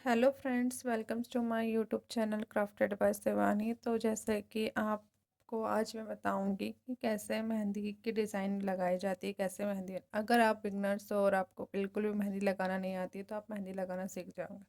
Hello friends, welcomes to my YouTube channel crafted by Shivani. तो जैसे कि आपको आज मैं बताऊंगी कि कैसे मेहंदी की डिज़ाइन लगाई जाती है। कैसे मेहंदी, अगर आप बिगनर्स हो और आपको बिल्कुल भी मेहंदी लगाना नहीं आती है तो आप मेहंदी लगाना सीख जाओगे।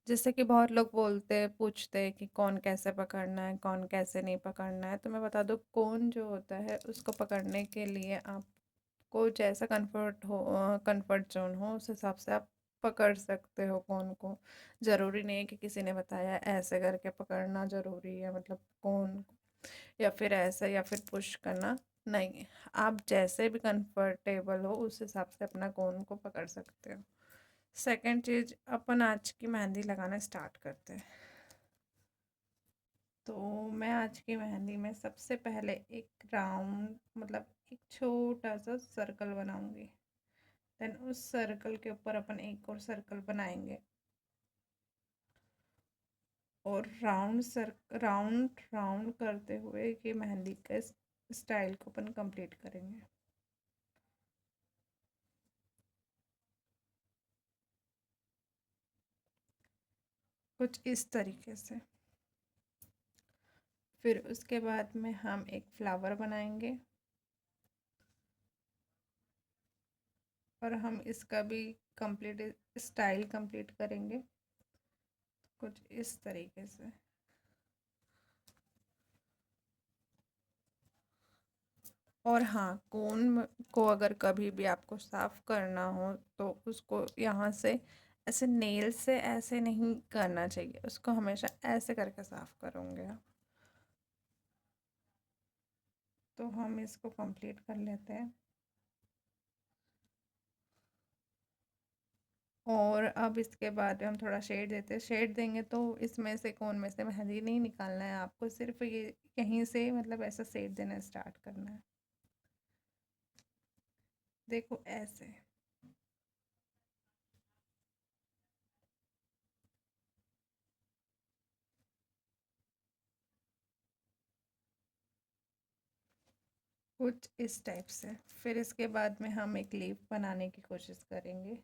जैसे कि बहुत लोग बोलते हैं, पूछते हैं कि कौन कैसे पकड़ना है, कौन कैसे नहीं पकड़ना है। तो मैं बता दूँ, कौन जो होता है उसको पकड़ने के लिए आपको जैसा कंफर्ट जोन हो उस हिसाब से आप पकड़ सकते हो कोन को। ज़रूरी नहीं है कि किसी ने बताया ऐसे करके पकड़ना ज़रूरी है, मतलब कोन या फिर ऐसे या फिर पुश करना नहीं है। आप जैसे भी कंफर्टेबल हो उस हिसाब से अपना कोन को पकड़ सकते हो। सेकंड चीज़, अपन आज की मेहंदी लगाना स्टार्ट करते हैं। तो मैं आज की मेहंदी में सबसे पहले एक राउंड, मतलब एक छोटा सा सर्कल बनाऊंगी। देन उस सर्कल के ऊपर अपन एक और सर्कल बनाएंगे और राउंड राउंड करते हुए ये मेहंदी के स्टाइल को अपन कंप्लीट करेंगे। कुछ इस तरीके से। फिर उसके बाद में हम एक फ्लावर बनाएंगे और हम इसका भी कंप्लीट स्टाइल कंप्लीट करेंगे कुछ इस तरीके से। और हाँ, कोन को अगर कभी भी आपको साफ़ करना हो तो उसको यहाँ से ऐसे नेल से ऐसे नहीं करना चाहिए, उसको हमेशा ऐसे करके साफ़ करोगे आप। तो हम इसको कंप्लीट कर लेते हैं। और अब इसके बाद हम थोड़ा शेड देते हैं। शेड देंगे तो इसमें से कोन में से मेहंदी नहीं निकालना है आपको, सिर्फ ये यहीं से मतलब ऐसा शेड देना स्टार्ट करना है। देखो ऐसे। कुछ इस टाइप से। फिर इसके बाद में हम एक लीफ बनाने की कोशिश करेंगे।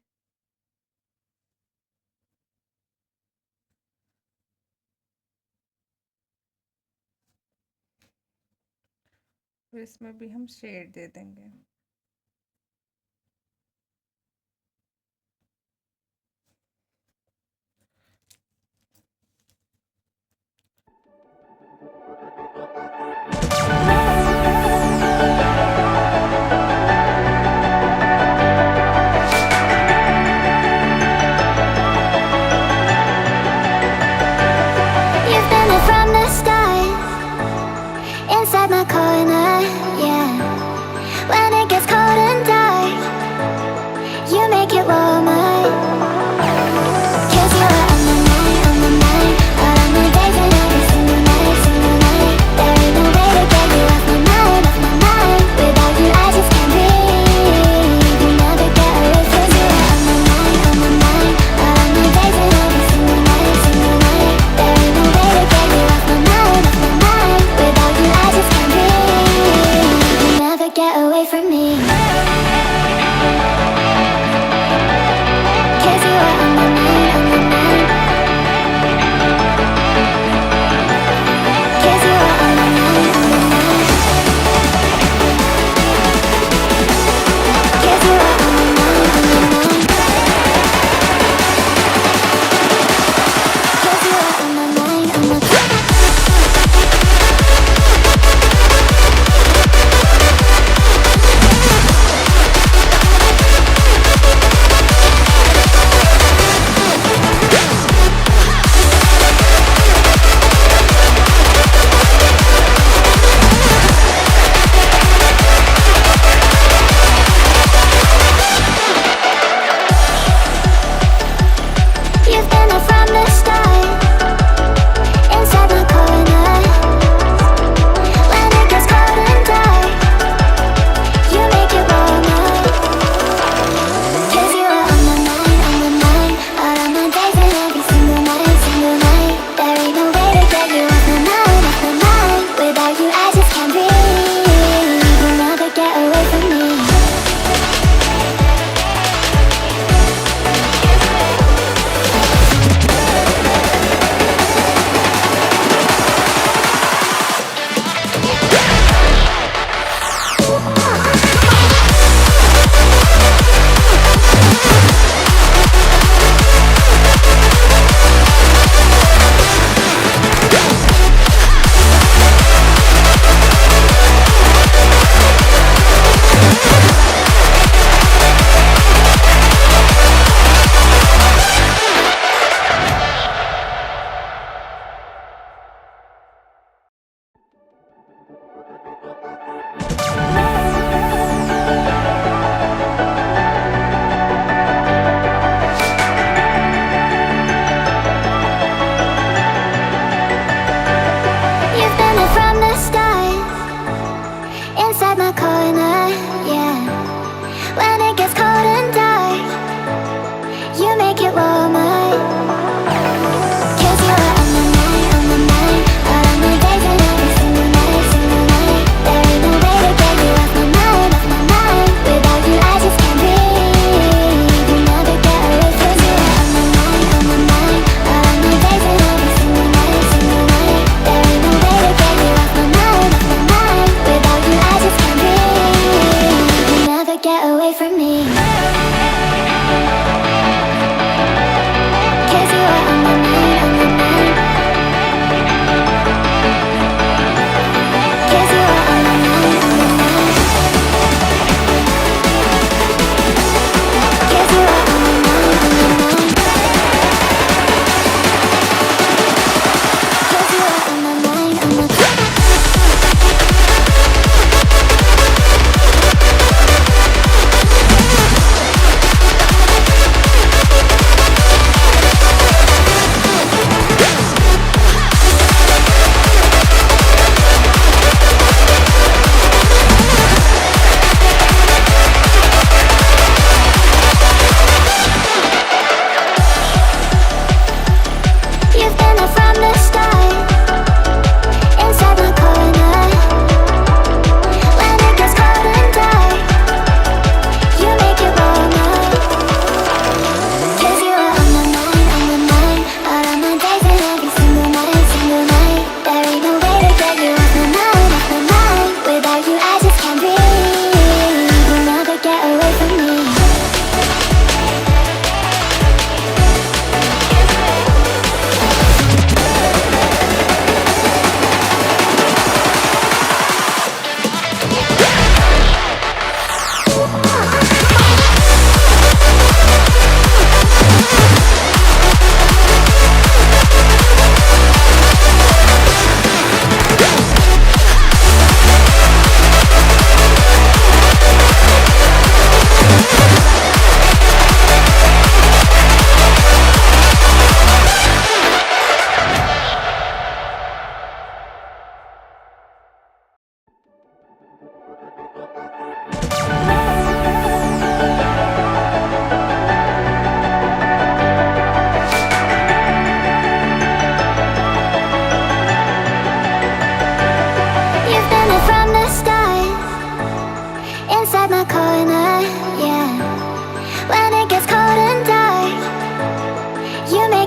फिर इसमें भी हम शेड दे देंगे। You've been there from the start, inside my corner, yeah. When it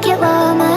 make it warmer.